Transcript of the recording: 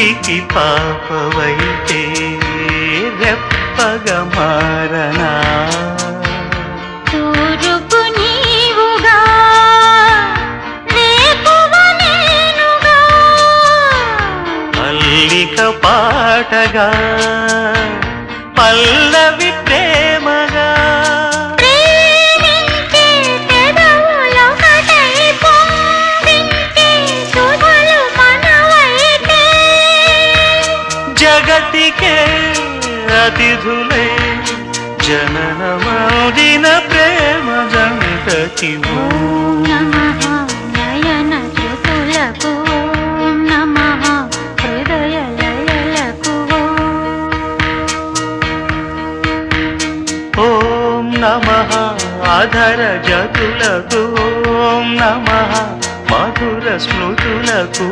కంటికి పాపవైతే రెప్పగా మారనా తూరుపు నీవుగా రేపువ నేనుగా మల్లిక పాటగా పల్లవి ప్రేమగా ప్రేమించే పెదవులొకటై పొంగించే సుధలు మనవైతే జగతికే అతిథులే జననమౌదిన ప్రేమ జంటకి ఓం నమః నయన జ్యోతులకు ఓం నమః హృదయ లయలకు ఓం నమః అధర జతులకు ఓం నమః మధుర స్మృతులకు